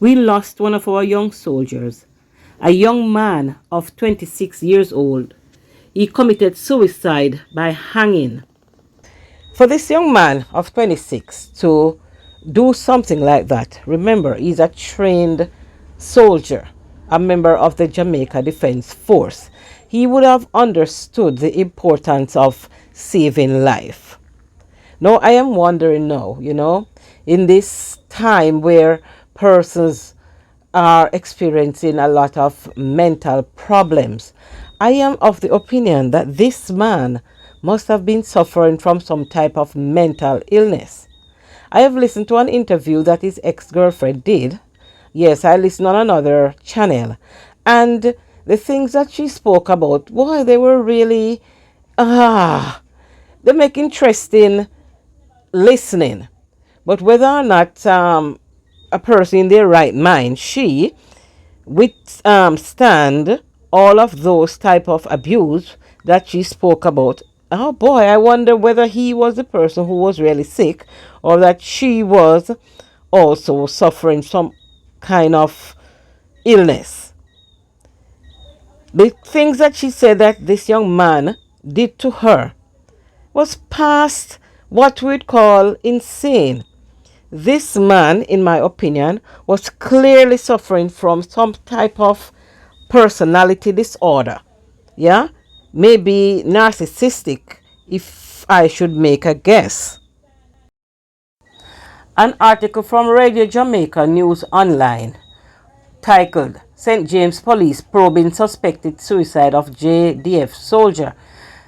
We lost one of our young soldiers, a young man of 26 years old. He committed suicide by hanging. For this young man of 26 to do something like that, remember, he's a trained soldier, a member of the Jamaica Defense Force. He would have understood the importance of saving life. Now, I am wondering now, in this time where persons are experiencing a lot of mental problems, I am of the opinion that this man must have been suffering from some type of mental illness. I have listened to an interview that his ex-girlfriend did. Yes, I listened on another channel. And the things that she spoke about, boy, they were really, they make interesting listening. But whether or not a person in their right mind, she withstand all of those type of abuse that she spoke about. Oh boy, I wonder whether he was the person who was really sick or that she was also suffering some kind of illness. The things that she said that this young man did to her was past what we'd call insane. This man, in my opinion, was clearly suffering from some type of personality disorder. Yeah? Maybe narcissistic, if I should make a guess. An article from Radio Jamaica News Online titled St. James Police Probing Suspected Suicide of JDF Soldier.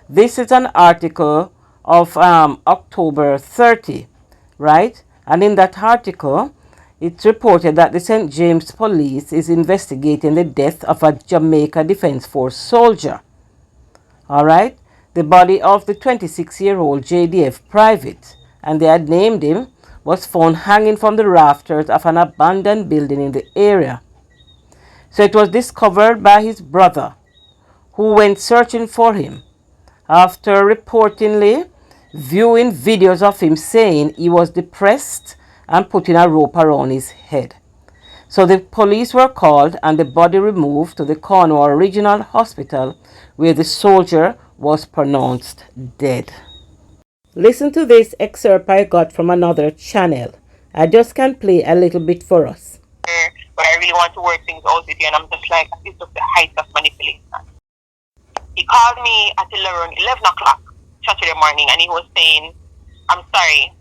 This is an article of October 30, right? And in that article, it's reported that the St. James Police is investigating the death of a Jamaica Defense Force soldier. All right? The body of the 26-year-old JDF private, and they had named him, was found hanging from the rafters of an abandoned building in the area. So it was discovered by his brother, who went searching for him after reportedly viewing videos of him saying he was depressed and putting a rope around his head. So the police were called and the body removed to the Cornwall Regional Hospital, where the soldier was pronounced dead. Listen to this excerpt I got from another channel. I just can play a little bit for us. But I really want to work things out with you, and I'm just like, it's just the height of manipulation. He called me at 11 o'clock Saturday morning, and he was saying, I'm sorry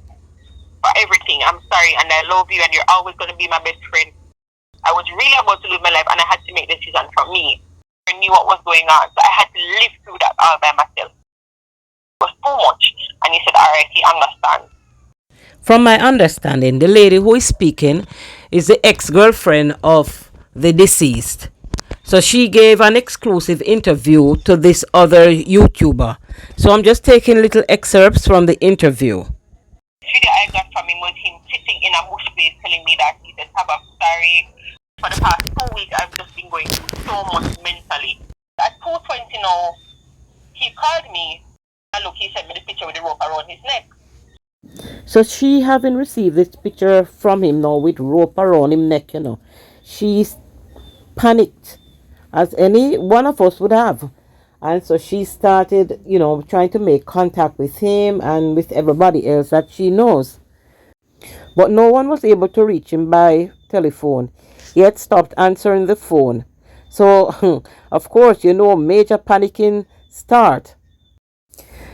for everything. I'm sorry, and I love you, and you're always going to be my best friend. I was really about to live my life, and I had to make a decision for me. I knew what was going on, so I had to live through that all by myself. It was too much, and he said, all right, he understands. From my understanding, the lady who is speaking is the ex-girlfriend of the deceased. So she gave an exclusive interview to this other YouTuber. So I'm just taking little excerpts from the interview. The video I got from him was him sitting in a bush place telling me that he said, I'm sorry. For the past 2 weeks, I've just been going through so much mentally. At 2:20 now, he called me, and look, he sent me the picture with the rope around his neck. So she having received this picture from him now with rope around his neck, she's panicked, as any one of us would have. And so she started, trying to make contact with him and with everybody else that she knows. But no one was able to reach him by telephone. He had stopped answering the phone. So, of course, major panicking start.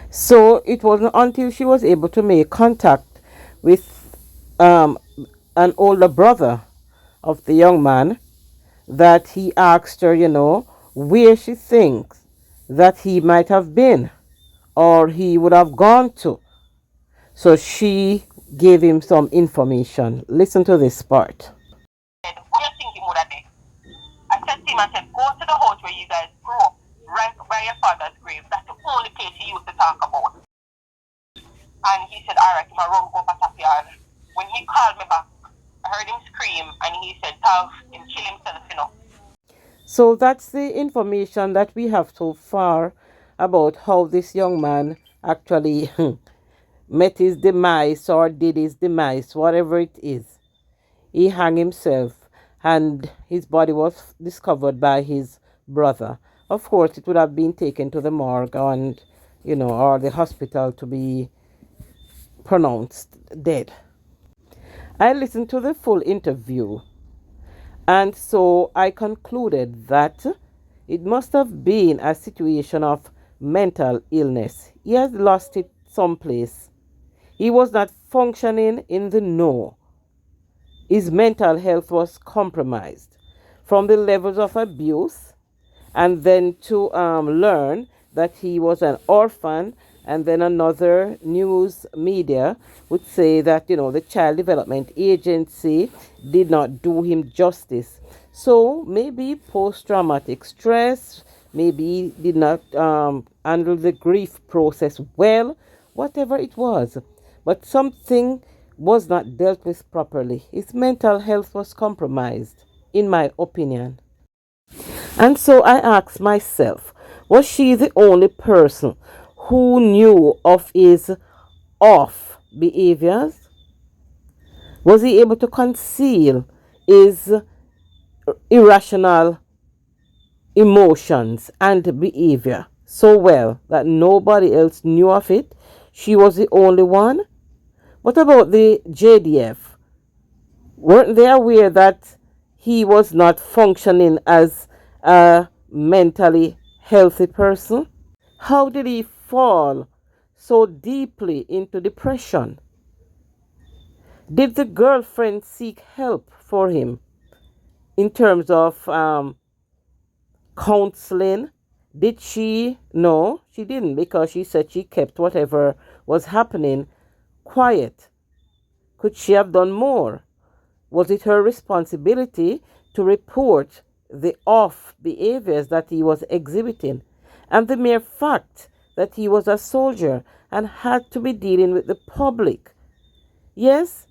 So it wasn't until she was able to make contact with an older brother of the young man that he asked her, where she thinks that he might have been or he would have gone to. So she gave him some information. Listen to this part. Where you think he would have been? I said to him, I said, go to the house where you guys grew up, right by your father's grave. That's the only place he used to talk about. And he said, all right, if I run, go back up yard. When he called me back, I heard him scream, and he said, tell him kill himself, So that's the information that we have so far about how this young man actually met his demise or did his demise, whatever it is. He hung himself. and his body was discovered by his brother. Of course, it would have been taken to the morgue and, or the hospital to be pronounced dead. I listened to the full interview, and so I concluded that it must have been a situation of mental illness. He has lost it someplace. He was not functioning in the know. His mental health was compromised from the levels of abuse, and then to learn that he was an orphan, and then another news media would say that the Child Development Agency did not do him justice. So maybe post-traumatic stress, maybe did not handle the grief process well, whatever it was, but something was not dealt with properly. His mental health was compromised, in my opinion. And so I asked myself, was she the only person who knew of his off behaviors? Was he able to conceal his irrational emotions and behavior so well that nobody else knew of it? She was the only one? What about the JDF? Weren't they aware that he was not functioning as a mentally healthy person? How did he fall so deeply into depression? Did the girlfriend seek help for him in terms of counseling? Did she? No, she didn't, because she said she kept whatever was happening quiet. Could she have done more? Was it her responsibility to report the off behaviors that he was exhibiting? And the mere fact that he was a soldier and had to be dealing with the public. Yes,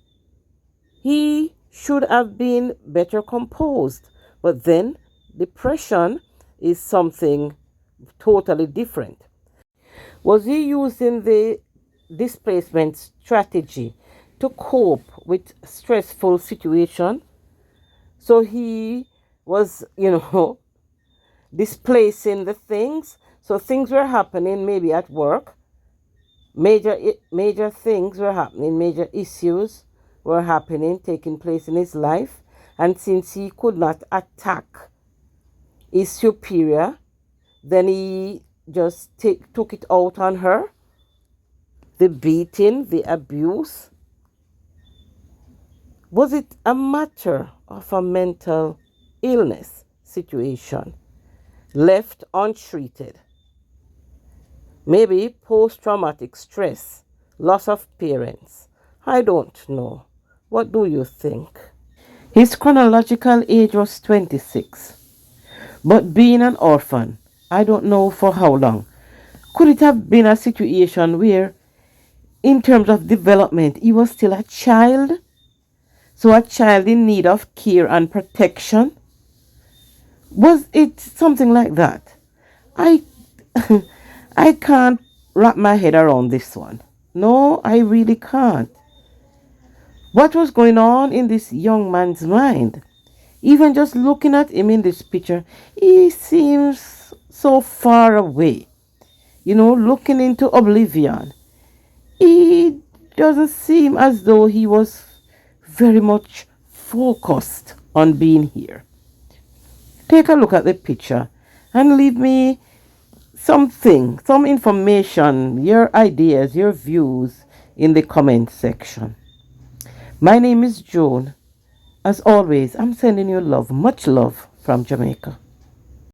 he should have been better composed. But then depression is something totally different. Was he using the displacement strategy to cope with stressful situation? So he was, displacing the things. So things were happening maybe at work. Major things were happening, major issues were happening, taking place in his life. And since he could not attack his superior, then he just took it out on her. The beating, the abuse. Was it a matter of a mental illness situation left untreated? Maybe post-traumatic stress, loss of parents. I don't know. What do you think? His chronological age was 26. But being an orphan, I don't know for how long. Could it have been a situation where, in terms of development, he was still a child? So a child in need of care and protection? Was it something like that? I I can't wrap my head around this one. No, I really can't. What was going on in this young man's mind? Even just looking at him in this picture, he seems so far away. Looking into oblivion. He doesn't seem as though he was very much focused on being here. Take a look at the picture and leave me some information, your ideas, your views in the comment section. My name is Joan. As always, I'm sending you love, much love from Jamaica.